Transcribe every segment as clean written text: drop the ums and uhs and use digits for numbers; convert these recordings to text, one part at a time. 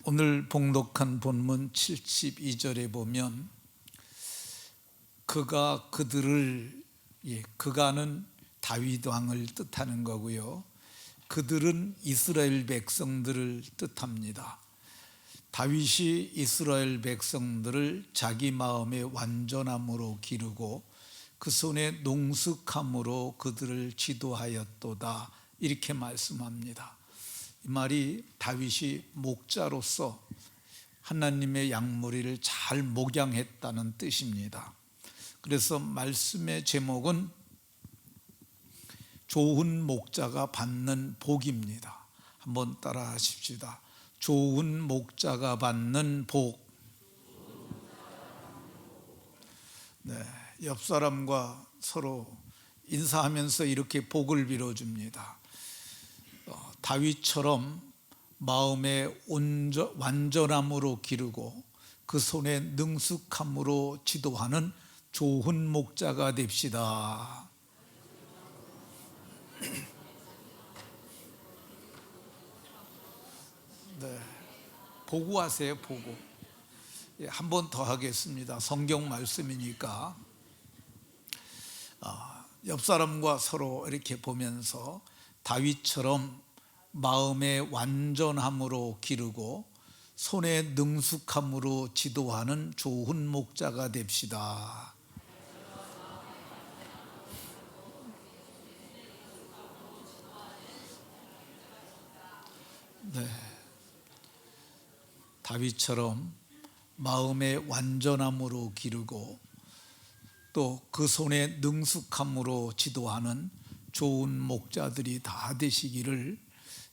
오늘 봉독한 본문 72절에 보면 그가 그들을, 그가는 다윗 왕을 뜻하는 거고요, 그들은 이스라엘 백성들을 뜻합니다. 다윗이 이스라엘 백성들을 자기 마음의 완전함으로 기르고 그 손의 농숙함으로 그들을 지도하였도다, 이렇게 말씀합니다. 이 말이 다윗이 목자로서 하나님의 양무리를 잘 목양했다는 뜻입니다. 그래서 말씀의 제목은 좋은 목자가 받는 복입니다. 한번 따라 하십시다. 좋은 목자가 받는 복. 옆 사람과 서로 인사하면서 이렇게 복을 빌어줍니다. 다윗처럼 마음의 완전함으로 기르고 그 손의 능숙함으로 지도하는 좋은 목자가 됩시다. 보고하세요. 보고. 한 번 더 하겠습니다. 성경 말씀이니까 옆 사람과 서로 이렇게 보면서 다윗처럼 마음의 완전함으로 기르고 손의 능숙함으로 지도하는 좋은 목자가 됩시다. 다윗처럼 마음의 완전함으로 기르고 또 그 손의 능숙함으로 지도하는 좋은 목자들이 다 되시기를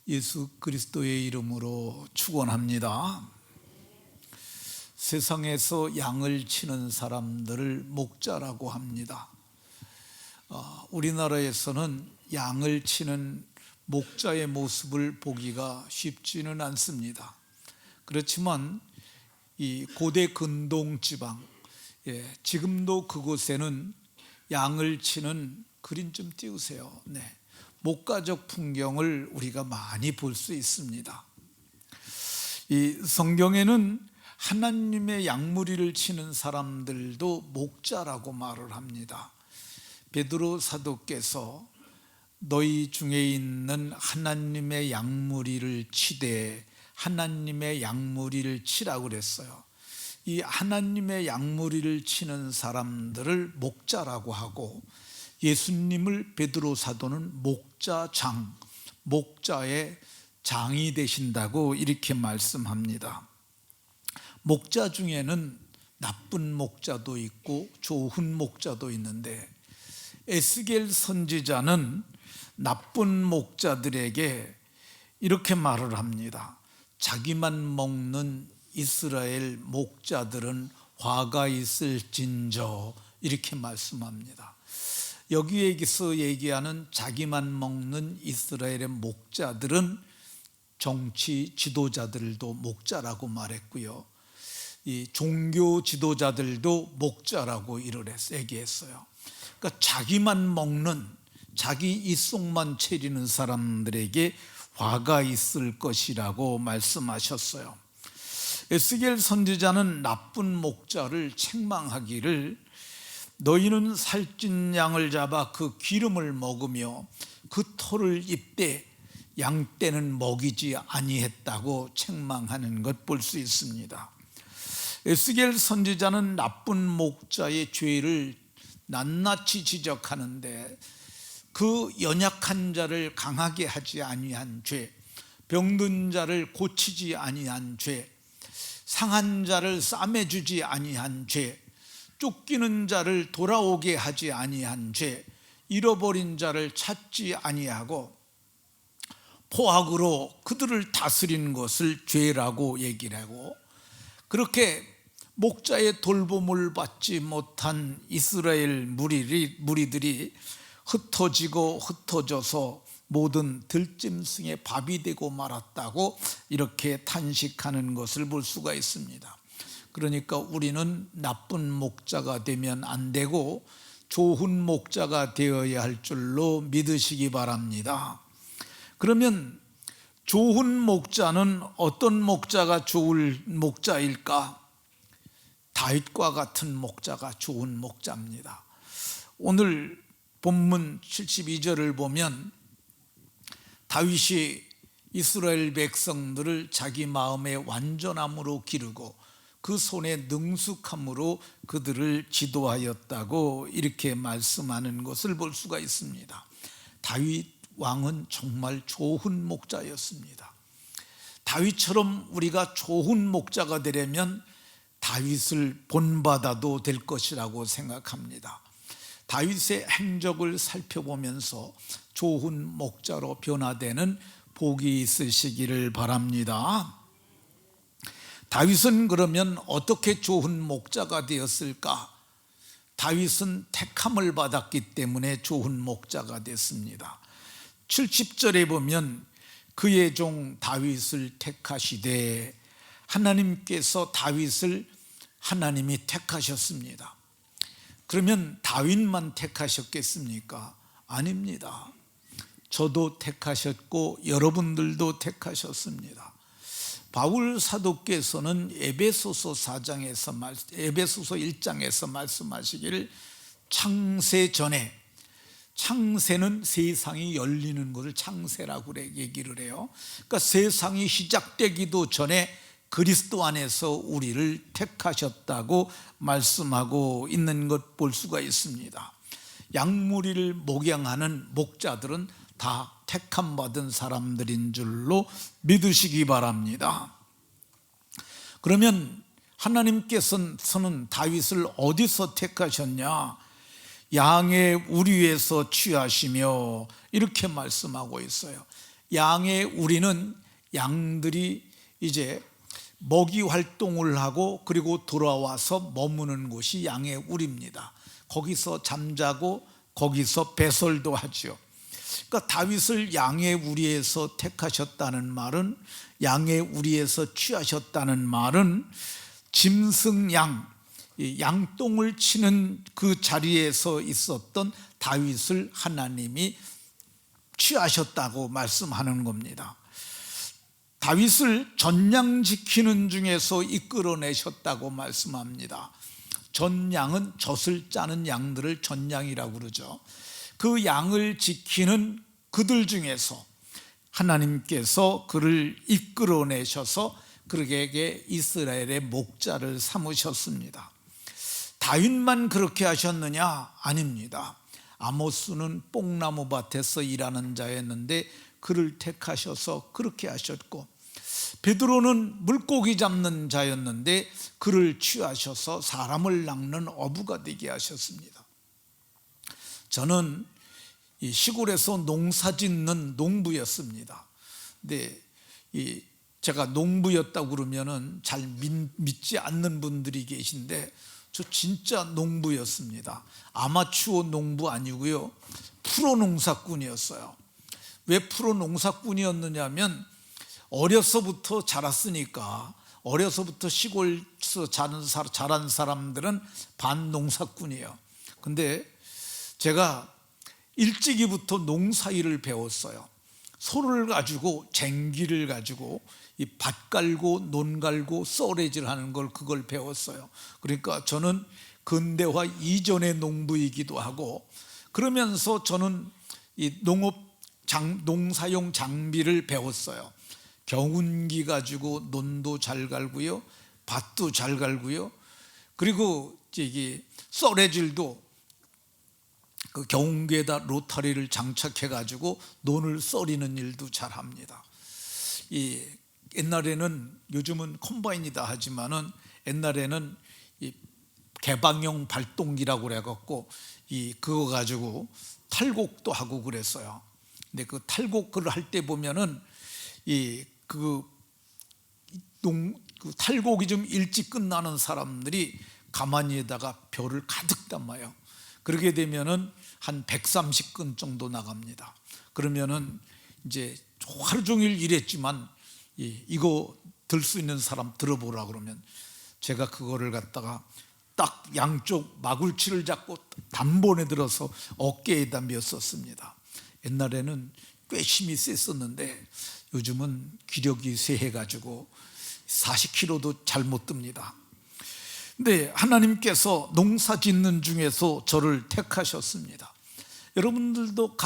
예수 그리스도의 이름으로 축원합니다. 세상에서 양을 치는 사람들을 목자라고 합니다. 우리나라에서는 양을 치는 목자의 모습을 보기가 쉽지는 않습니다. 그렇지만 이 고대 근동 지방, 지금도 그곳에는 양을 치는, 그림 좀 띄우세요. 목가적 풍경을 우리가 많이 볼 수 있습니다. 이 성경에는 하나님의 양무리를 치는 사람들도 목자라고 말을 합니다. 베드로 사도께서 너희 중에 있는 하나님의 양무리를 치되 하나님의 양무리를 치라고 그랬어요. 이 하나님의 양무리를 치는 사람들을 목자라고 하고, 예수님을 베드로 사도는 목자장, 목자의 장이 되신다고 이렇게 말씀합니다. 목자 중에는 나쁜 목자도 있고 좋은 목자도 있는데, 에스겔 선지자는 나쁜 목자들에게 이렇게 말을 합니다. 자기만 먹는 이스라엘 목자들은 화가 있을진저, 이렇게 말씀합니다. 여기에서 얘기하는 자기만 먹는 이스라엘의 목자들은 정치 지도자들도 목자라고 말했고요, 이 종교 지도자들도 목자라고 얘기했어요. 그러니까 자기만 먹는, 자기 입속만 채리는 사람들에게 화가 있을 것이라고 말씀하셨어요. 에스겔 선지자는 나쁜 목자를 책망하기를 너희는 살찐 양을 잡아 그 기름을 먹으며 그 털을 입되 양떼는 먹이지 아니했다고 책망하는 것 볼 수 있습니다. 에스겔 선지자는 나쁜 목자의 죄를 낱낱이 지적하는데, 그 연약한 자를 강하게 하지 아니한 죄, 병든 자를 고치지 아니한 죄, 상한 자를 싸매주지 아니한 죄, 쫓기는 자를 돌아오게 하지 아니한 죄, 잃어버린 자를 찾지 아니하고 포악으로 그들을 다스린 것을 죄라고 얘기를 하고, 그렇게 목자의 돌봄을 받지 못한 이스라엘 무리들이 흩어지고 흩어져서 모든 들짐승의 밥이 되고 말았다고 이렇게 탄식하는 것을 볼 수가 있습니다. 그러니까 우리는 나쁜 목자가 되면 안 되고 좋은 목자가 되어야 할 줄로 믿으시기 바랍니다. 그러면 좋은 목자는 어떤 목자가 좋을 목자일까? 다윗과 같은 목자가 좋은 목자입니다. 오늘 본문 72절을 보면 다윗이 이스라엘 백성들을 자기 마음의 완전함으로 기르고 그 손의 능숙함으로 그들을 지도하였다고 이렇게 말씀하는 것을 볼 수가 있습니다. 다윗 왕은 정말 좋은 목자였습니다. 다윗처럼 우리가 좋은 목자가 되려면 다윗을 본받아도 될 것이라고 생각합니다. 다윗의 행적을 살펴보면서 좋은 목자로 변화되는 복이 있으시기를 바랍니다. 다윗은 그러면 어떻게 좋은 목자가 되었을까? 다윗은 택함을 받았기 때문에 좋은 목자가 됐습니다. 70절에 보면 그의 종 다윗을 택하시되, 하나님께서 다윗을 하나님이 택하셨습니다. 그러면 다윗만 택하셨겠습니까? 아닙니다. 저도 택하셨고 여러분들도 택하셨습니다. 바울 사도께서는 에베소서 1장에서 말씀하시기를 창세 전에, 창세는 세상이 열리는 것을 창세라고 얘기를 해요. 그러니까 세상이 시작되기도 전에 그리스도 안에서 우리를 택하셨다고 말씀하고 있는 것 볼 수가 있습니다. 양무리를 목양하는 목자들은 다 택함 받은 사람들인 줄로 믿으시기 바랍니다. 그러면 하나님께서는 다윗을 어디서 택하셨냐? 양의 우리에서 취하시며, 이렇게 말씀하고 있어요. 양의 우리는 양들이 이제 먹이 활동을 하고 그리고 돌아와서 머무는 곳이 양의 우리입니다. 거기서 잠자고 거기서 배설도 하죠. 그러니까 다윗을 양의 우리에서 택하셨다는 말은, 양의 우리에서 취하셨다는 말은 짐승양, 양똥을 치는 그 자리에서 있었던 다윗을 하나님이 취하셨다고 말씀하는 겁니다. 다윗을 전양 지키는 중에서 이끌어내셨다고 말씀합니다. 전양은 젖을 짜는 양들을 전양이라고 그러죠. 그 양을 지키는 그들 중에서 하나님께서 그를 이끌어내셔서 그에게 이스라엘의 목자를 삼으셨습니다. 다윗만 그렇게 하셨느냐? 아닙니다. 아모스는 뽕나무 밭에서 일하는 자였는데 그를 택하셔서 그렇게 하셨고, 베드로는 물고기 잡는 자였는데 그를 취하셔서 사람을 낚는 어부가 되게 하셨습니다. 저는 이 시골에서 농사 짓는 농부였습니다. 근데 제가 농부였다고 그러면은 잘 믿지 않는 분들이 계신데, 저 진짜 농부였습니다. 아마추어 농부 아니고요, 프로 농사꾼이었어요. 왜 프로 농사꾼이었느냐면 어려서부터 자랐으니까. 어려서부터 시골에서 자란 사람들은 반농사꾼이에요. 근데 제가 일찍이부터 농사일을 배웠어요. 소를 가지고, 쟁기를 가지고 이 밭 갈고 논 갈고 썰애질 하는 걸, 그걸 배웠어요. 그러니까 저는 근대화 이전의 농부이기도 하고, 그러면서 저는 이 농사용 장비를 배웠어요. 경운기 가지고 논도 잘 갈고요, 밭도 잘 갈고요, 그리고 이게 썰애질도 그 경운기에다 로타리를 장착해 가지고 논을 썰이는 일도 잘 합니다. 이 옛날에는, 요즘은 컴바인이다 하지만은 옛날에는 이 개방형 발동기라고 그래 갖고 그거 가지고 탈곡도 하고 그랬어요. 근데 그 탈곡을 할 때 보면은 그 탈곡이 좀 일찍 끝나는 사람들이 가마니에다가 벼를 가득 담아요. 그렇게 되면은 한 130근 정도 나갑니다. 그러면은 이제 하루 종일 일했지만 이거 들 수 있는 사람 들어보라 그러면 제가 그거를 갖다가 딱 양쪽 마굴치를 잡고 단번에 들어서 어깨에다 메었었습니다. 옛날에는 꽤 힘이 셌었는데 요즘은 기력이 쇠해가지고 40km도 잘 못 듭니다. 근데 하나님께서 농사 짓는 중에서 저를 택하셨습니다. 여러분들도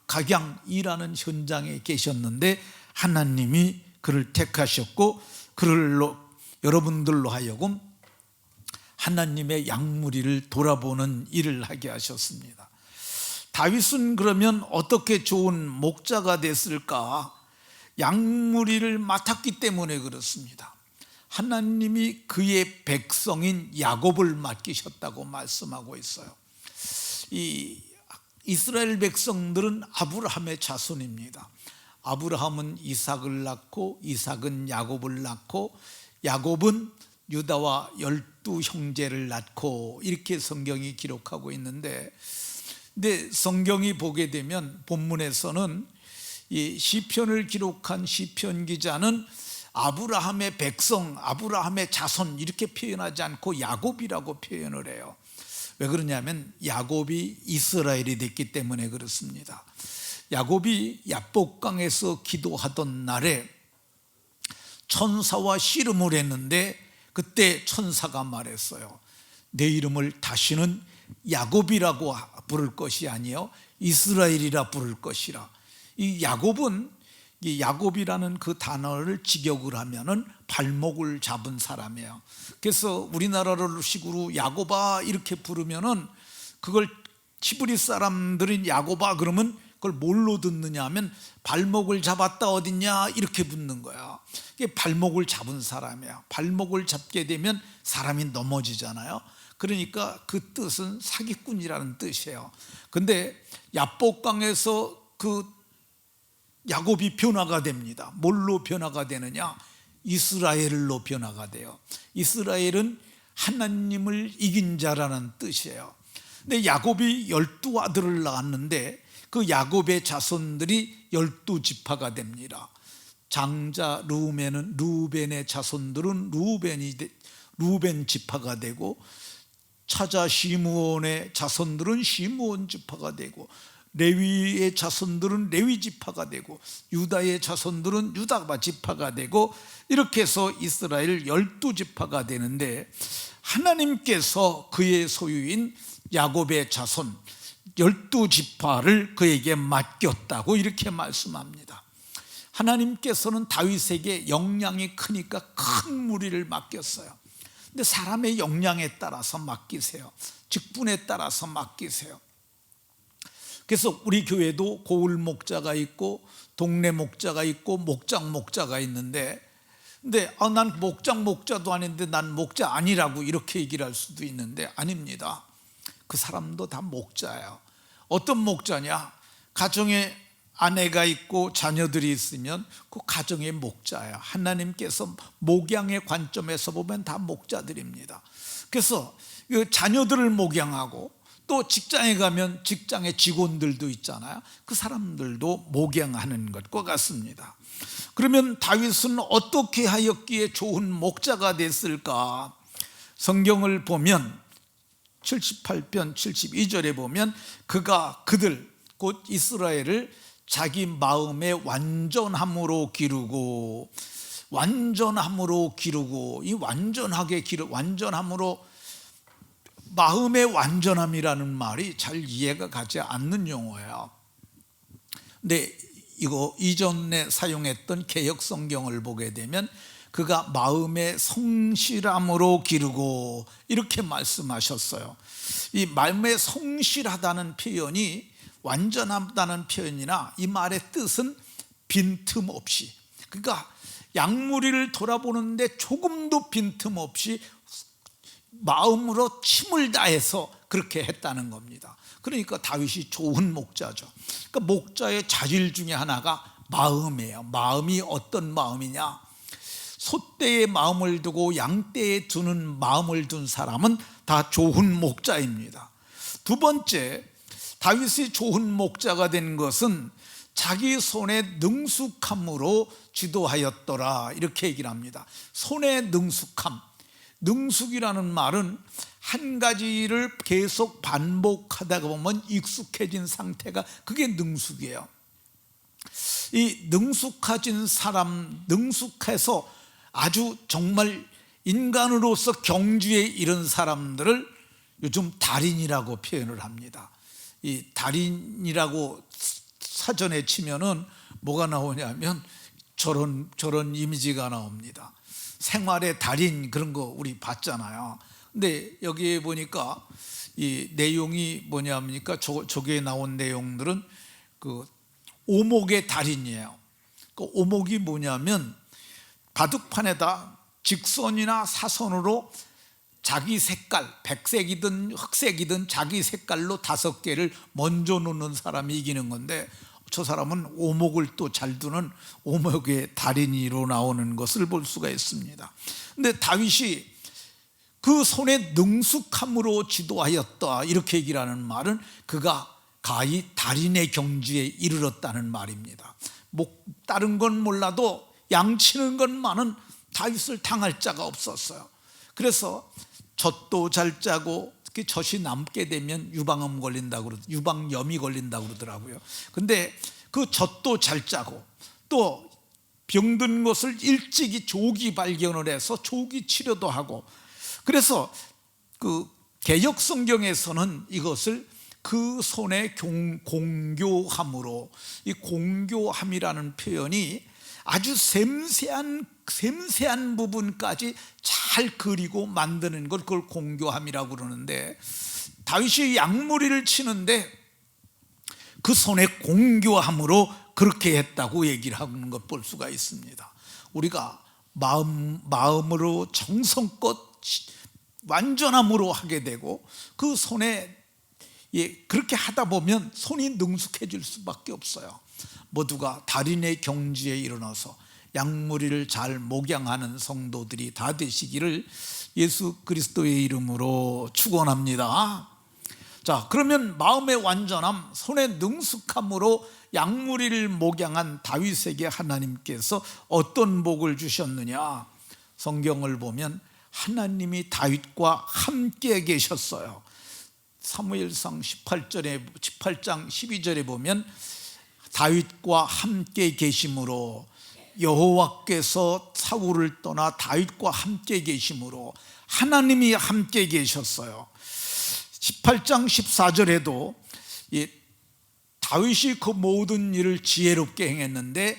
각양 일하는 현장에 계셨는데 하나님이 그를 택하셨고 그를 여러분들로 하여금 하나님의 양무리를 돌아보는 일을 하게 하셨습니다. 다윗은 그러면 어떻게 좋은 목자가 됐을까? 양무리를 맡았기 때문에 그렇습니다. 하나님이 그의 백성인 야곱을 맡기셨다고 말씀하고 있어요. 이 이스라엘 백성들은 아브라함의 자손입니다. 아브라함은 이삭을 낳고 이삭은 야곱을 낳고 야곱은 유다와 12형제를 낳고 이렇게 성경이 기록하고 있는데, 근데 성경이 보게 되면 본문에서는 이 시편을 기록한 시편 기자는 아브라함의 백성, 아브라함의 자손 이렇게 표현하지 않고 야곱이라고 표현을 해요. 왜 그러냐면 야곱이 이스라엘이 됐기 때문에 그렇습니다. 야곱이 야복강에서 기도하던 날에 천사와 씨름을 했는데 그때 천사가 말했어요. 내 이름을 다시는 야곱이라고 부를 것이 아니요 이스라엘이라 부를 것이라. 이 야곱은 이 야곱이라는 그 단어를 직역을 하면은 발목을 잡은 사람이에요. 그래서 우리나라로 식으로 야곱아 이렇게 부르면은 그걸 히브리 사람들은 야곱아 그러면 그걸 뭘로 듣느냐 하면 발목을 잡았다 어딨냐 이렇게 묻는 거야. 이게 발목을 잡은 사람이야. 발목을 잡게 되면 사람이 넘어지잖아요. 그러니까 그 뜻은 사기꾼이라는 뜻이에요. 근데 야복강에서 그 야곱이 변화가 됩니다. 뭘로 변화가 되느냐? 이스라엘로 변화가 돼요. 이스라엘은 하나님을 이긴 자라는 뜻이에요. 근데 야곱이 12아들을 낳았는데 그 야곱의 자손들이 12지파가 됩니다. 장자 루벤의 자손들은 루벤 지파가 되고, 차자 시므온의 자손들은 시므온 지파가 되고, 레위의 자손들은 레위 지파가 되고, 유다의 자손들은 유다 지파가 되고, 이렇게 해서 이스라엘 12지파가 되는데 하나님께서 그의 소유인 야곱의 자손 12지파를 그에게 맡겼다고 이렇게 말씀합니다. 하나님께서는 다윗에게 역량이 크니까 큰 무리를 맡겼어요. 근데 사람의 역량에 따라서 맡기세요. 직분에 따라서 맡기세요. 그래서 우리 교회도 고을 목자가 있고 동네 목자가 있고 목장 목자가 있는데, 근데 난 목장 목자도 아닌데 난 목자 아니라고 이렇게 얘기를 할 수도 있는데 아닙니다. 그 사람도 다 목자예요. 어떤 목자냐? 가정에 아내가 있고 자녀들이 있으면 그 가정의 목자예요. 하나님께서 목양의 관점에서 보면 다 목자들입니다. 그래서 자녀들을 목양하고 또 직장에 가면 직장의 직원들도 있잖아요. 그 사람들도 목양하는 것과 같습니다. 그러면 다윗은 어떻게 하였기에 좋은 목자가 됐을까? 성경을 보면 78편 72절에 보면 그가 그들 곧 이스라엘을 자기 마음의 완전함으로 기르고, 이 완전함으로 마음의 완전함이라는 말이 잘 이해가 가지 않는 용어예요. 근데 이거 이전에 사용했던 개역 성경을 보게 되면 그가 마음의 성실함으로 기르고 이렇게 말씀하셨어요. 이 마음의 성실하다는 표현이 완전하다는 표현이나 이 말의 뜻은 빈틈없이, 그러니까 양무리를 돌아보는데 조금도 빈틈없이 마음으로 힘을 다해서 그렇게 했다는 겁니다. 그러니까 다윗이 좋은 목자죠. 그러니까 목자의 자질 중에 하나가 마음이에요. 마음이 어떤 마음이냐? 소떼의 마음을 두고 양떼에 두는 마음을 둔 사람은 다 좋은 목자입니다. 두 번째, 다윗이 좋은 목자가 된 것은 자기 손의 능숙함으로 지도하였더라 이렇게 얘기를 합니다. 손의 능숙함, 능숙이라는 말은 한 가지를 계속 반복하다가 보면 익숙해진 상태가 그게 능숙이에요. 이 능숙해진 사람, 능숙해서 아주 정말 인간으로서 경주에 이른 사람들을 요즘 달인이라고 표현을 합니다. 이 달인이라고 사전에 치면은 뭐가 나오냐면 저런 이미지가 나옵니다. 생활의 달인, 그런 거 우리 봤잖아요. 근데 여기에 보니까 이 내용이 뭐냐니까 저기에 나온 내용들은 그 오목의 달인이에요. 그 오목이 뭐냐면 바둑판에다 직선이나 사선으로 자기 색깔, 백색이든 흑색이든 자기 색깔로 5개를 먼저 놓는 사람이 이기는 건데, 저 사람은 오목을 또 잘 두는 오목의 달인으로 나오는 것을 볼 수가 있습니다. 근데 다윗이 그 손에 능숙함으로 지도하였다, 이렇게 얘기를 하는 말은 그가 가히 달인의 경지에 이르렀다는 말입니다. 다른 건 몰라도 양치는 것만은 다윗을 당할 자가 없었어요. 그래서 젖도 잘 짜고, 특히 젖이 남게 되면 유방암 걸린다고, 유방염이 걸린다고 그러더라고요. 근데 그 젖도 잘 짜고, 또 병든 것을 일찍이 조기 발견을 해서 조기 치료도 하고, 그래서 그 개역 성경에서는 이것을 그 손의 공교함으로, 이 공교함이라는 표현이 아주 섬세한 부분까지 잘 그리고 만드는 걸, 그걸 공교함이라고 그러는데, 다윗이 양무리를 치는데 그 손의 공교함으로 그렇게 했다고 얘기를 하는 것 볼 수가 있습니다. 우리가 마음으로 정성껏 완전함으로 하게 되고, 그 손에 그렇게 하다 보면 손이 능숙해질 수밖에 없어요. 모두가 달인의 경지에 일어나서 양무리를 잘 목양하는 성도들이 다 되시기를 예수 그리스도의 이름으로 축원합니다. 자, 그러면 마음의 완전함, 손의 능숙함으로 양무리를 목양한 다윗에게 하나님께서 어떤 복을 주셨느냐? 성경을 보면 하나님이 다윗과 함께 계셨어요. 사무엘상 18장 12절에 보면 다윗과 함께 계심으로, 여호와께서 사울을 떠나 다윗과 함께 계심으로 하나님이 함께 계셨어요. 18장 14절에도 다윗이 그 모든 일을 지혜롭게 행했는데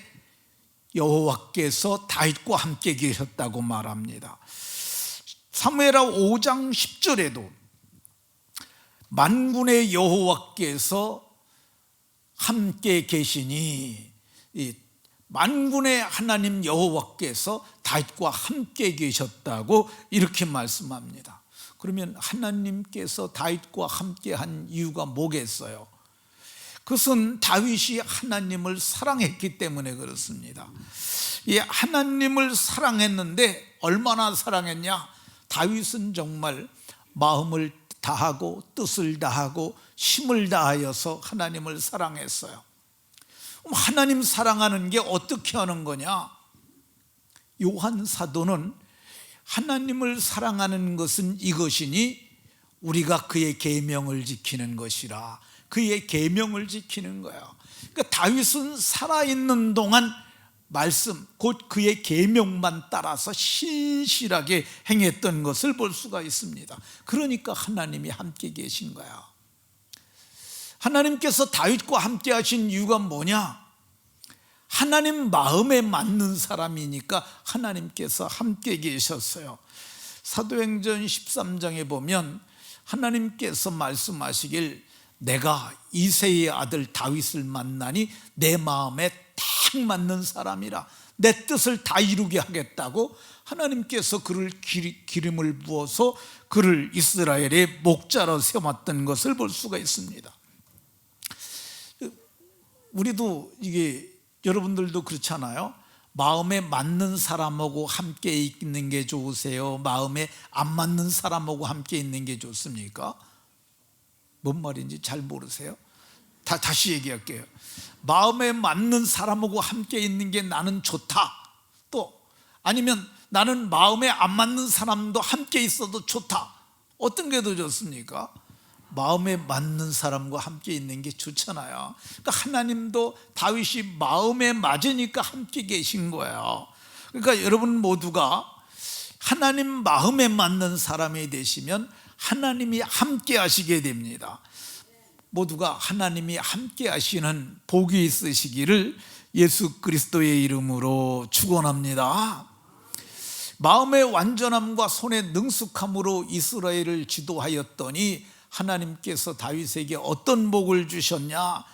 여호와께서 다윗과 함께 계셨다고 말합니다. 사무엘하 5장 10절에도 만군의 여호와께서 함께 계시니, 만군의 하나님 여호와께서 다윗과 함께 계셨다고 이렇게 말씀합니다. 그러면 하나님께서 다윗과 함께 한 이유가 뭐겠어요? 그것은 다윗이 하나님을 사랑했기 때문에 그렇습니다. 하나님을 사랑했는데 얼마나 사랑했냐? 다윗은 정말 마음을 다하고 뜻을 다하고 힘을 다하여서 하나님을 사랑했어요. 하나님 사랑하는 게 어떻게 하는 거냐? 요한 사도는 하나님을 사랑하는 것은 이것이니 우리가 그의 계명을 지키는 것이라, 그의 계명을 지키는 거예요. 그러니까 다윗은 살아있는 동안 말씀, 곧 그의 계명만 따라서 신실하게 행했던 것을 볼 수가 있습니다. 그러니까 하나님이 함께 계신 거야. 하나님께서 다윗과 함께 하신 이유가 뭐냐? 하나님 마음에 맞는 사람이니까 하나님께서 함께 계셨어요. 사도행전 13장에 보면 하나님께서 말씀하시길, 내가 이새의 아들 다윗을 만나니 내 마음에 딱 맞는 사람이라, 내 뜻을 다 이루게 하겠다고 하나님께서 그를 기름을 부어서 그를 이스라엘의 목자로 세웠던 것을 볼 수가 있습니다. 우리도 여러분들도 그렇잖아요. 마음에 맞는 사람하고 함께 있는 게 좋으세요? 마음에 안 맞는 사람하고 함께 있는 게 좋습니까? 뭔 말인지 잘 모르세요? 다시 얘기할게요. 마음에 맞는 사람하고 함께 있는 게 나는 좋다, 또 아니면 나는 마음에 안 맞는 사람도 함께 있어도 좋다, 어떤 게 더 좋습니까? 마음에 맞는 사람과 함께 있는 게 좋잖아요. 그러니까 하나님도 다윗이 마음에 맞으니까 함께 계신 거예요. 그러니까 여러분 모두가 하나님 마음에 맞는 사람이 되시면 하나님이 함께 하시게 됩니다. 모두가 하나님이 함께 하시는 복이 있으시기를 예수 그리스도의 이름으로 축원합니다. 마음의 완전함과 손의 능숙함으로 이스라엘을 지도하였더니 하나님께서 다윗에게 어떤 복을 주셨냐?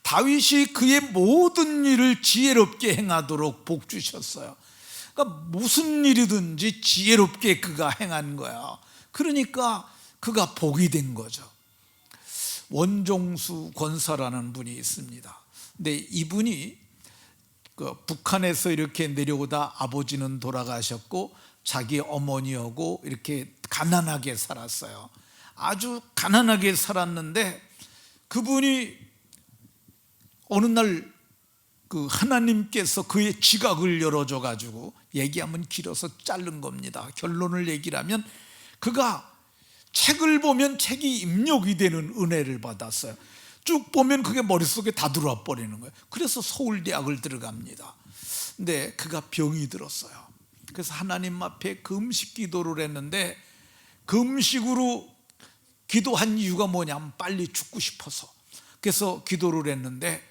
다윗이 그의 모든 일을 지혜롭게 행하도록 복 주셨어요. 그러니까 무슨 일이든지 지혜롭게 그가 행한 거야. 그러니까 그가 복이 된 거죠. 원종수 권사라는 분이 있습니다. 근데 이분이 북한에서 이렇게 내려오다 아버지는 돌아가셨고 자기 어머니하고 이렇게 가난하게 살았어요. 아주 가난하게 살았는데 그분이 어느 날 하나님께서 그의 지각을 열어줘 가지고, 얘기하면 길어서 자른 겁니다. 결론을 얘기를 하면 그가 책을 보면 책이 입력이 되는 은혜를 받았어요. 쭉 보면 그게 머릿속에 다 들어와 버리는 거예요. 그래서 서울대학을 들어갑니다. 근데 그가 병이 들었어요. 그래서 하나님 앞에 금식 기도를 했는데, 금식으로 기도한 이유가 뭐냐면 빨리 죽고 싶어서. 그래서 기도를 했는데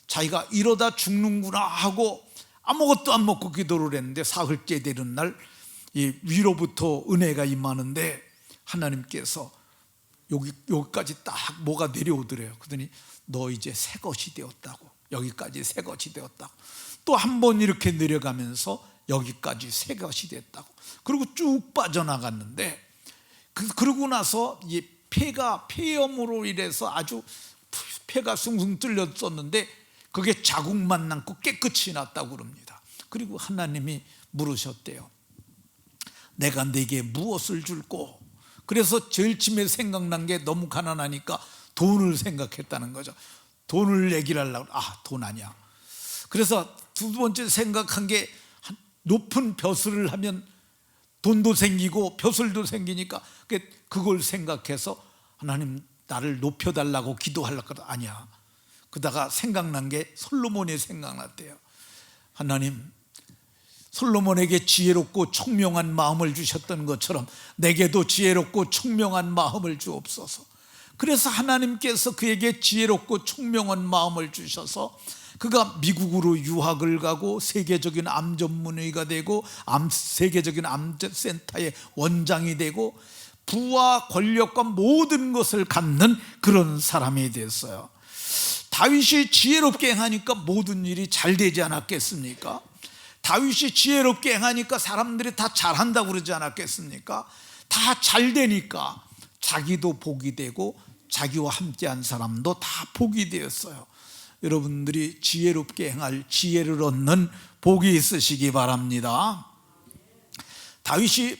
자기가 이러다 죽는구나 하고 아무것도 안 먹고 기도를 했는데, 사흘째 되는 날 위로부터 은혜가 임하는데 하나님께서 여기까지 딱 뭐가 내려오더래요. 그러더니 너 이제 새 것이 되었다고. 여기까지 새 것이 되었다고. 또 한 번 이렇게 내려가면서 여기까지 새 것이 됐다고. 그리고 쭉 빠져나갔는데, 그러고 나서 이 폐염으로 인해서 아주 폐가 숭숭 뚫렸었는데 그게 자국만 남고 깨끗이 났다고 그럽니다. 그리고 하나님이 물으셨대요. 내가 네게 무엇을 줄꼬? 그래서 제일 처음에 생각난 게 너무 가난하니까 돈을 생각했다는 거죠. 돈을 얘기를 하려고, 돈 아니야. 그래서 두 번째 생각한 게 높은 벼슬을 하면 돈도 생기고 벼슬도 생기니까 그걸 생각해서 하나님 나를 높여달라고 기도하려고 하다 아니야. 그러다가 생각난 게 솔로몬이 생각났대요. 하나님, 솔로몬에게 지혜롭고 총명한 마음을 주셨던 것처럼 내게도 지혜롭고 총명한 마음을 주옵소서. 그래서 하나님께서 그에게 지혜롭고 총명한 마음을 주셔서 그가 미국으로 유학을 가고 세계적인 암 전문의가 되고 세계적인 암센터의 원장이 되고 부와 권력과 모든 것을 갖는 그런 사람이 됐어요. 다윗이 지혜롭게 행하니까 모든 일이 잘 되지 않았겠습니까? 다윗이 지혜롭게 행하니까 사람들이 다 잘한다고 그러지 않았겠습니까? 다 잘 되니까 자기도 복이 되고 자기와 함께한 사람도 다 복이 되었어요. 여러분들이 지혜롭게 행할 지혜를 얻는 복이 있으시기 바랍니다. 다윗이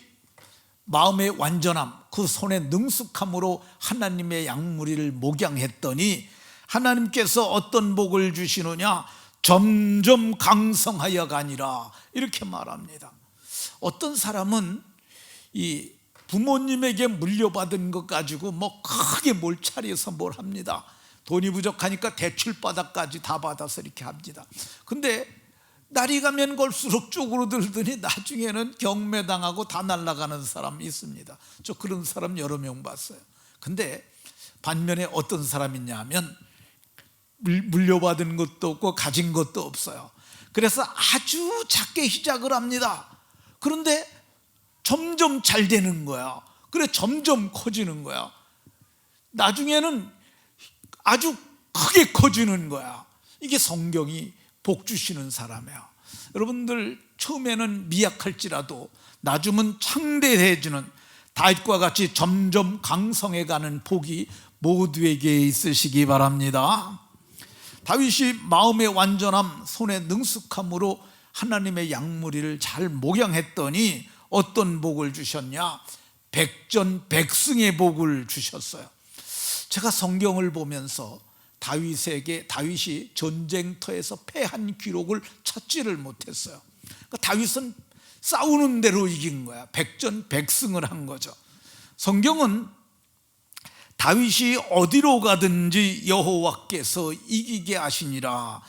마음의 완전함, 그 손의 능숙함으로 하나님의 양무리를 목양했더니 하나님께서 어떤 복을 주시느냐? 점점 강성하여 가니라, 이렇게 말합니다. 어떤 사람은 이 부모님에게 물려받은 것 가지고 뭐 크게 뭘 차려서 뭘 합니다. 돈이 부족하니까 대출바닥까지 다 받아서 이렇게 합니다. 근데 날이 가면 갈수록 쪼그러들더니 나중에는 경매당하고 다 날아가는 사람이 있습니다. 저 그런 사람 여러 명 봤어요. 근데 반면에 어떤 사람이 있냐면 물려받은 것도 없고 가진 것도 없어요. 그래서 아주 작게 시작을 합니다. 그런데 점점 잘 되는 거야. 그래 점점 커지는 거야. 나중에는 아주 크게 커지는 거야. 이게 성경이 복 주시는 사람이야. 여러분들 처음에는 미약할지라도 나중은 창대해지는 다윗과 같이 점점 강성해가는 복이 모두에게 있으시기 바랍니다. 다윗이 마음의 완전함, 손의 능숙함으로 하나님의 양무리를 잘 목양했더니 어떤 복을 주셨냐? 백전백승의 복을 주셨어요. 제가 성경을 보면서 다윗이 전쟁터에서 패한 기록을 찾지를 못했어요. 그러니까 다윗은 싸우는 대로 이긴 거야. 백전백승을 한 거죠. 성경은 다윗이 어디로 가든지 여호와께서 이기게 하시니라.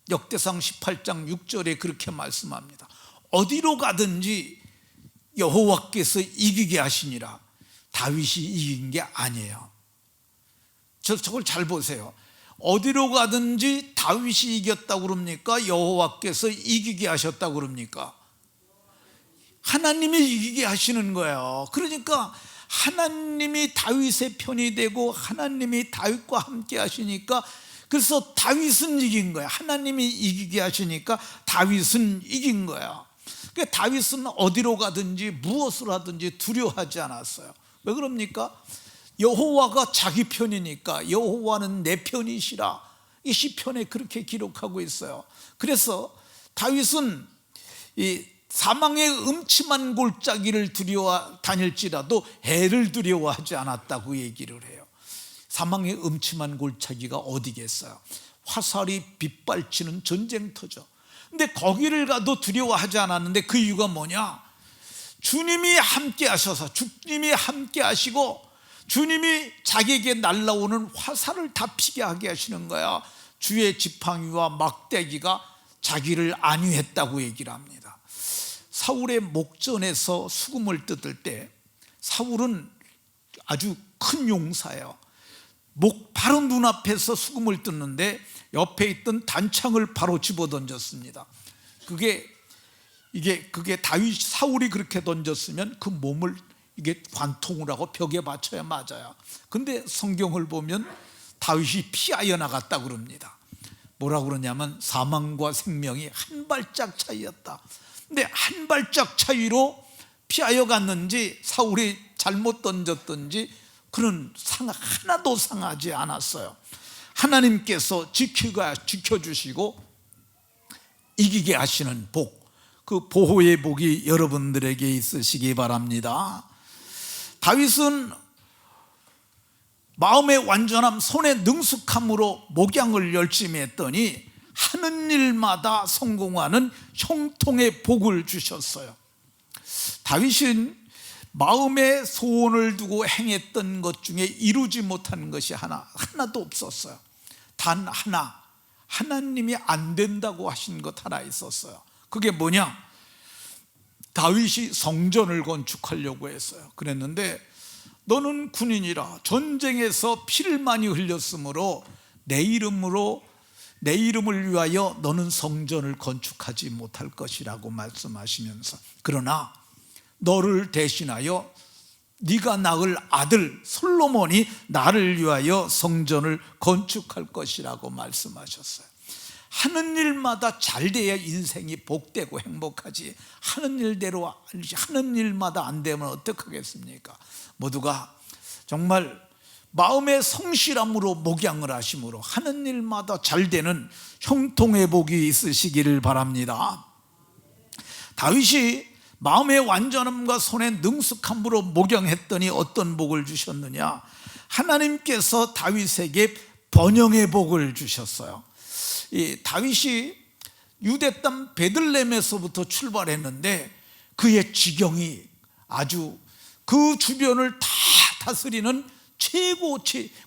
역대상 18장 6절에 그렇게 말씀합니다. 어디로 가든지 여호와께서 이기게 하시니라. 다윗이 이긴 게 아니에요. 저걸 잘 보세요. 어디로 가든지 다윗이 이겼다고 그럽니까? 여호와께서 이기게 하셨다고 그럽니까? 하나님이 이기게 하시는 거예요. 그러니까 하나님이 다윗의 편이 되고 하나님이 다윗과 함께 하시니까, 그래서 다윗은 이긴 거야. 하나님이 이기게 하시니까 다윗은 이긴 거야. 그러니까 다윗은 어디로 가든지 무엇을 하든지 두려워하지 않았어요. 왜 그럽니까? 여호와가 자기 편이니까. 여호와는 내 편이시라. 이 시편에 그렇게 기록하고 있어요. 그래서 다윗은 이 사망의 음침한 골짜기를 두려워 다닐지라도 해를 두려워하지 않았다고 얘기를 해요. 사망의 음침한 골짜기가 어디겠어요? 화살이 빗발치는 전쟁터죠. 근데 거기를 가도 두려워하지 않았는데 그 이유가 뭐냐? 주님이 함께 하셔서, 주님이 함께 하시고 주님이 자기에게 날라오는 화살을 다 피게 하게 하시는 거야. 주의 지팡이와 막대기가 자기를 안위했다고 얘기를 합니다. 사울의 목전에서 수금을 뜯을 때, 사울은 아주 큰 용사예요. 바로 눈앞에서 수금을 뜯는데 옆에 있던 단창을 바로 집어 던졌습니다. 그게 사울이 그렇게 던졌으면 그 몸을 이게 관통을 하고 벽에 맞춰야 맞아요. 근데 성경을 보면 다윗이 피하여 나갔다 그럽니다. 뭐라고 그러냐면 사망과 생명이 한 발짝 차이였다. 근데 한 발짝 차이로 피하여 갔는지 사울이 잘못 던졌든지 그는 하나도 상하지 않았어요. 하나님께서 지켜주시고 이기게 하시는 복, 그 보호의 복이 여러분들에게 있으시기 바랍니다. 다윗은 마음의 완전함, 손의 능숙함으로 목양을 열심히 했더니 하는 일마다 성공하는 형통의 복을 주셨어요. 다윗은 마음의 소원을 두고 행했던 것 중에 이루지 못한 것이 하나도 없었어요. 단 하나, 하나님이 안 된다고 하신 것 하나 있었어요. 그게 뭐냐? 다윗이 성전을 건축하려고 했어요. 그랬는데 너는 군인이라 전쟁에서 피를 많이 흘렸으므로 내 이름을 위하여 너는 성전을 건축하지 못할 것이라고 말씀하시면서, 그러나 너를 대신하여 네가 낳을 아들 솔로몬이 나를 위하여 성전을 건축할 것이라고 말씀하셨어요. 하는 일마다 잘 돼야 인생이 복되고 행복하지, 하는 일마다 안 되면 어떡하겠습니까? 모두가 정말 마음의 성실함으로 목양을 하심으로 하는 일마다 잘 되는 형통의 복이 있으시기를 바랍니다. 다윗이 마음의 완전함과 손의 능숙함으로 목양했더니 어떤 복을 주셨느냐? 하나님께서 다윗에게 번영의 복을 주셨어요. 이 다윗이 유대 땅 베들레헴에서부터 출발했는데 그의 지경이 아주 그 주변을 다 다스리는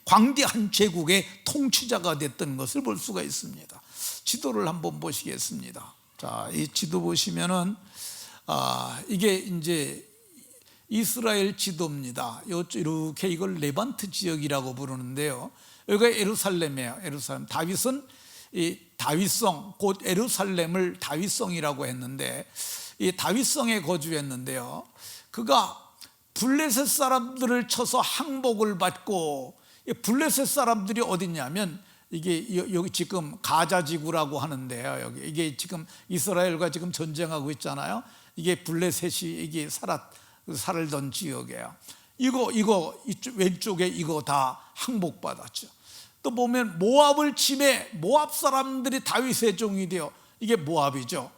광대한 제국의 통치자가 됐던 것을 볼 수가 있습니다. 지도를 한번 보시겠습니다. 자, 이 지도 보시면은 이게 이제 이스라엘 지도입니다. 이렇게 이걸 레반트 지역이라고 부르는데요. 여기가 예루살렘이에요. 예루살렘. 다윗은 이 다윗성, 곧 예루살렘을 다윗성이라고 했는데, 이 다윗성에 거주했는데요. 그가 블레셋 사람들을 쳐서 항복을 받고, 블레셋 사람들이 어디냐면 이게 여기 지금 가자 지구라고 하는데요. 이게 지금 이스라엘과 지금 전쟁하고 있잖아요. 이게 블레셋이 이게 살던 지역이에요. 이거 이쪽 왼쪽에 이거 다 항복받았죠. 또 보면 모압을 침해, 모압 사람들이 다윗의 종이 되어, 이게 모압이죠.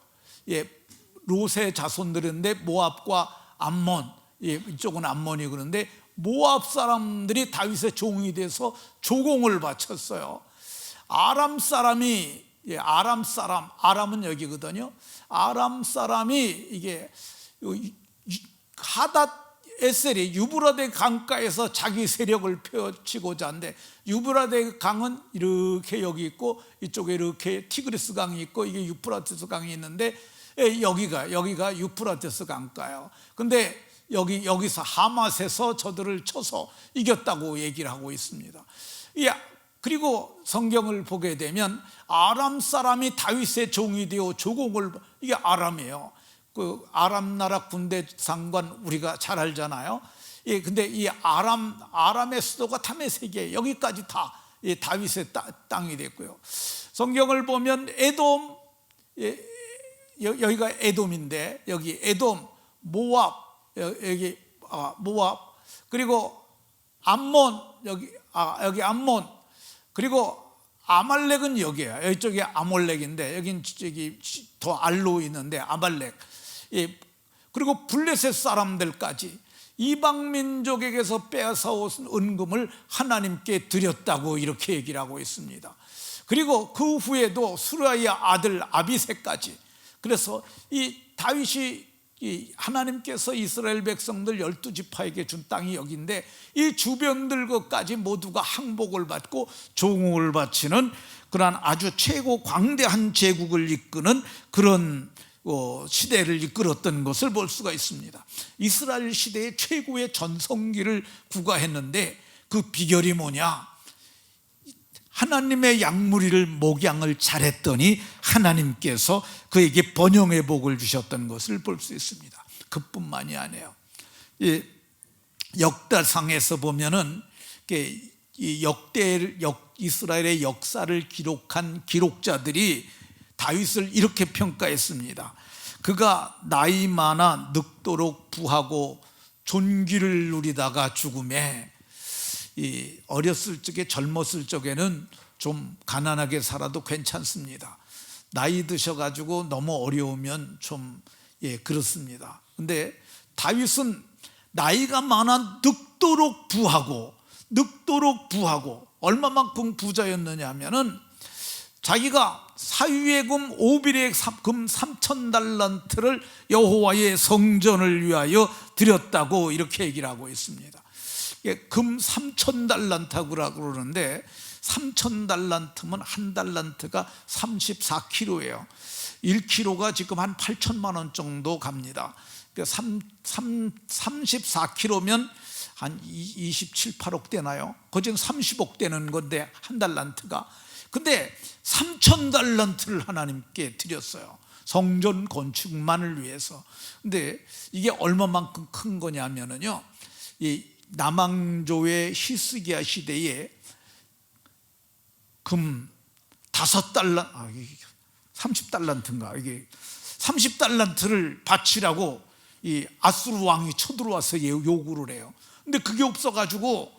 롯의 자손들인데 모압과 암몬, 이쪽은 암몬이 그런데 모압 사람들이 다윗의 종이 돼서 조공을 바쳤어요. 아람 사람이, 아람은 여기거든요. 아람 사람이 이게 에셀이 유브라데 강가에서 자기 세력을 펼치고자 하는데, 유브라데 강은 이렇게 여기 있고 이쪽에 이렇게 티그리스 강이 있고 이게 유프라테스 강이 있는데, 여기가 유프라테스 강가예요. 근데 여기서 하맛에서 저들을 쳐서 이겼다고 얘기를 하고 있습니다. 그리고 성경을 보게 되면 아람 사람이 다윗의 종이 되어 조공을, 이게 아람이에요. 그 아람 나라 군대 상관 우리가 잘 알잖아요. 근데 이 아람의 수도가 다메섹이에요. 여기까지 다 다윗의 땅이 됐고요. 성경을 보면 에돔, 여기가 에돔인데 여기 에돔, 모압, 여기 모압, 그리고 암몬, 여기 암몬, 그리고 아말렉은 여기에요. 이쪽이 아몰렉인데 여긴 저기 더 알로 있는데 아말렉. 그리고 블레셋 사람들까지 이방 민족에게서 빼앗아온 은금을 하나님께 드렸다고 이렇게 얘기를 하고 있습니다. 그리고 그 후에도 수라의 아들 아비새까지. 그래서 이 다윗이 하나님께서 이스라엘 백성들 12지파에게 준 땅이 여기인데, 이 주변들 것까지 모두가 항복을 받고 종을 바치는 그러한 아주 최고 광대한 제국을 이끄는 그런 시대를 이끌었던 것을 볼 수가 있습니다. 이스라엘 시대의 최고의 전성기를 구가했는데 그 비결이 뭐냐? 하나님의 양무리를 목양을 잘했더니 하나님께서 그에게 번영의 복을 주셨던 것을 볼 수 있습니다. 그뿐만이 아니에요. 역대상에서 보면은 이스라엘의 역사를 기록한 기록자들이 다윗을 이렇게 평가했습니다. 그가 나이 많아 늙도록 부하고 존귀를 누리다가 죽음에, 어렸을 적에, 젊었을 적에는 좀 가난하게 살아도 괜찮습니다. 나이 드셔가지고 너무 어려우면 좀 그렇습니다. 근데 다윗은 나이가 많아 늙도록 부하고 얼마만큼 부자였느냐 하면은 자기가 사위의 금 오빌의 금 3,000달란트를 여호와의 성전을 위하여 드렸다고 이렇게 얘기를 하고 있습니다. 금 3,000달란트라고 그러는데 3,000달란트면 한 달란트가 34kg예요. 1kg가 지금 한 8천만 원 정도 갑니다. 34kg면 한 27, 8억 되나요? 거진 30억 되는 건데 한 달란트가. 근데 3,000달란트를 하나님께 드렸어요. 성전 건축만을 위해서. 근데 이게 얼마만큼 큰 거냐면요, 이 남왕조의 히스기야 시대에 금 30달란트인가, 이게 30달란트를 바치라고 이 아수르 왕이 쳐들어와서 요구를 해요. 근데 그게 없어가지고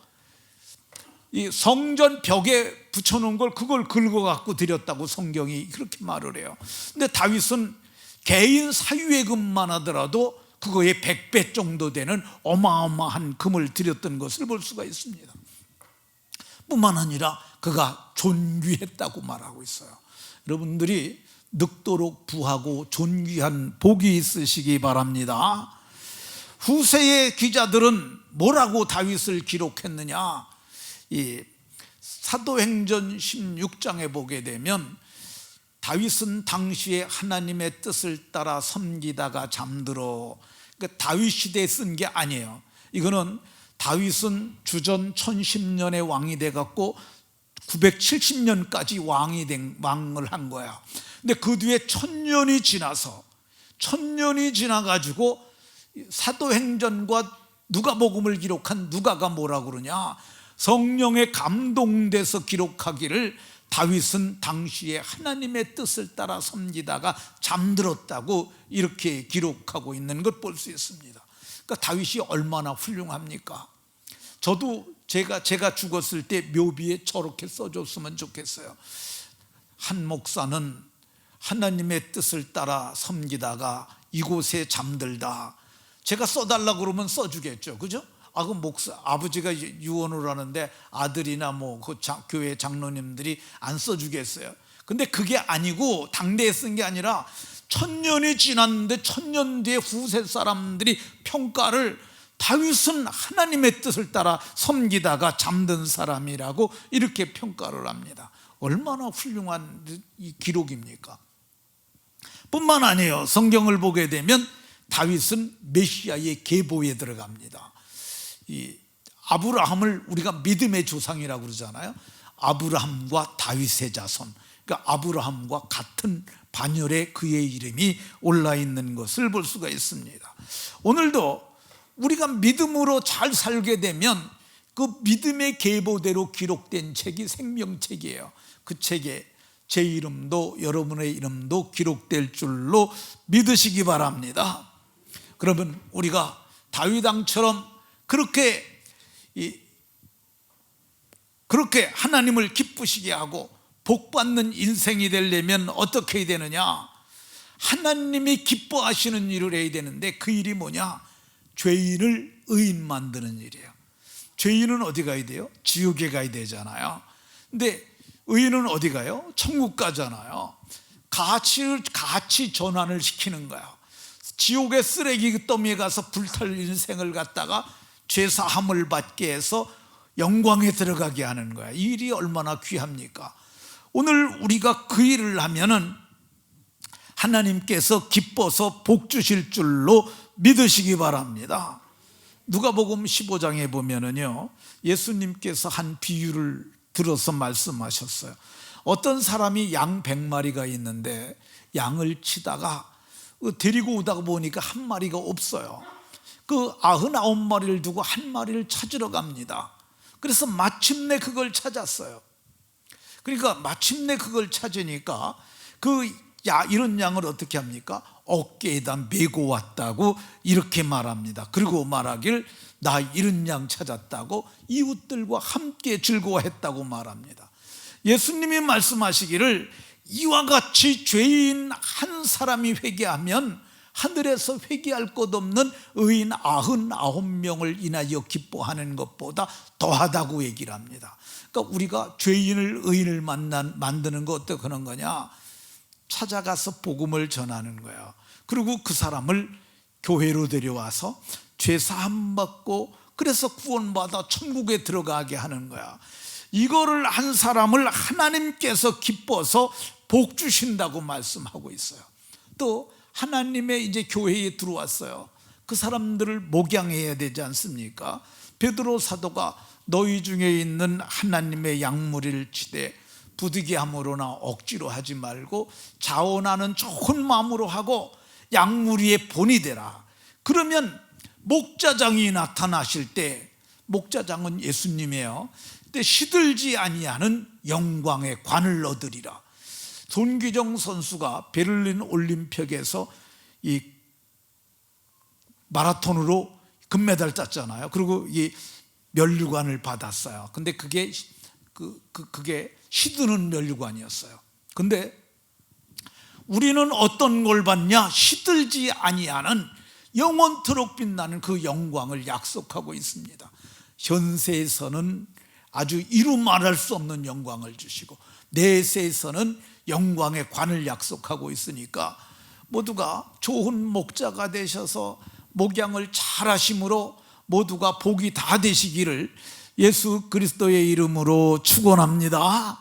이 성전 벽에 붙여놓은 그걸 긁어갖고 드렸다고 성경이 그렇게 말을 해요. 근데 다윗은 개인 사유의 금만 하더라도 그거의 100배 정도 되는 어마어마한 금을 드렸던 것을 볼 수가 있습니다. 뿐만 아니라 그가 존귀했다고 말하고 있어요. 여러분들이 늙도록 부하고 존귀한 복이 있으시기 바랍니다. 후세의 기자들은 뭐라고 다윗을 기록했느냐? 이 사도행전 16장에 보게 되면 다윗은 당시에 하나님의 뜻을 따라 섬기다가 잠들어, 그러니까 다윗 시대에 쓴 게 아니에요. 이거는 다윗은 주전 1010년에 왕이 돼갖고 970년까지 왕을 한 거야. 근데 그 뒤에 1000년이 지나가지고 사도행전과 누가복음을 기록한 누가가 뭐라고 그러냐? 성령에 감동돼서 기록하기를 다윗은 당시에 하나님의 뜻을 따라 섬기다가 잠들었다고 이렇게 기록하고 있는 걸 볼 수 있습니다. 그러니까 다윗이 얼마나 훌륭합니까? 저도 제가 죽었을 때 묘비에 저렇게 써줬으면 좋겠어요. 한 목사는 하나님의 뜻을 따라 섬기다가 이곳에 잠들다. 제가 써달라고 그러면 써주겠죠, 그죠? 그 목사 아버지가 유언을 하는데 아들이나 그 교회 장로님들이 안 써주겠어요. 근데 그게 아니고 당대에 쓴 게 아니라 1000년이 지났는데 1000년 뒤에 후세 사람들이 평가를 다윗은 하나님의 뜻을 따라 섬기다가 잠든 사람이라고 이렇게 평가를 합니다. 얼마나 훌륭한 이 기록입니까? 뿐만 아니에요. 성경을 보게 되면 다윗은 메시아의 계보에 들어갑니다. 이 아브라함을 우리가 믿음의 조상이라고 그러잖아요. 아브라함과 다윗의 자손, 그러니까 아브라함과 같은 반열에 그의 이름이 올라 있는 것을 볼 수가 있습니다. 오늘도 우리가 믿음으로 잘 살게 되면 그 믿음의 계보대로 기록된 책이 생명책이에요. 그 책에 제 이름도 여러분의 이름도 기록될 줄로 믿으시기 바랍니다. 그러면 우리가 다윗 왕처럼 그렇게 하나님을 기쁘시게 하고 복받는 인생이 되려면 어떻게 해야 되느냐? 하나님이 기뻐하시는 일을 해야 되는데 그 일이 뭐냐? 죄인을 의인 만드는 일이에요. 죄인은 어디 가야 돼요? 지옥에 가야 되잖아요. 근데 의인은 어디 가요? 천국 가잖아요. 가치 전환을 시키는 거예요. 지옥의 쓰레기 더미에 가서 불탈 인생을 갖다가 죄사함을 받게 해서 영광에 들어가게 하는 거야. 이 일이 얼마나 귀합니까? 오늘 우리가 그 일을 하면은 하나님께서 기뻐서 복 주실 줄로 믿으시기 바랍니다. 누가복음 15장에 보면은요, 예수님께서 한 비유를 들어서 말씀하셨어요. 어떤 사람이 양 100마리가 있는데 양을 치다가 데리고 오다가 보니까 한 마리가 없어요. 그 99마리를 두고 한 마리를 찾으러 갑니다. 그래서 마침내 그걸 찾았어요. 그러니까 마침내 그걸 찾으니까 이런 양을 어떻게 합니까? 어깨에다 메고 왔다고 이렇게 말합니다. 그리고 말하길 나 이런 양 찾았다고 이웃들과 함께 즐거워했다고 말합니다. 예수님이 말씀하시기를 이와 같이 죄인 한 사람이 회개하면 하늘에서 회개할 것 없는 의인 99명을 인하여 기뻐하는 것보다 더하다고 얘기를 합니다. 그러니까 우리가 죄인을 의인을 만드는 거 어떻게 하는 거냐? 찾아가서 복음을 전하는 거예요. 그리고 그 사람을 교회로 데려와서 죄 사함 받고 그래서 구원받아 천국에 들어가게 하는 거야. 이거를 한 사람을 하나님께서 기뻐서 복 주신다고 말씀하고 있어요. 또 하나님의 이제 교회에 들어왔어요. 그 사람들을 목양해야 되지 않습니까? 베드로 사도가 너희 중에 있는 하나님의 양무리를 치되 부득이함으로나 억지로 하지 말고 자원하는 좋은 마음으로 하고 양무리의 본이 되라. 그러면 목자장이 나타나실 때, 목자장은 예수님이에요. 그때 시들지 아니하는 영광의 관을 얻으리라. 손기정 선수가 베를린 올림픽에서 이 마라톤으로 금메달 땄잖아요. 그리고 이 면류관을 받았어요. 근데 그게 시드는 면류관이었어요. 근데 우리는 어떤 걸 받냐? 시들지 아니하는 영원토록 빛나는 그 영광을 약속하고 있습니다. 현세에서는 아주 이루 말할 수 없는 영광을 주시고 내세에서는 영광의 관을 약속하고 있으니까 모두가 좋은 목자가 되셔서 목양을 잘 하심으로 모두가 복이 다 되시기를 예수 그리스도의 이름으로 축원합니다.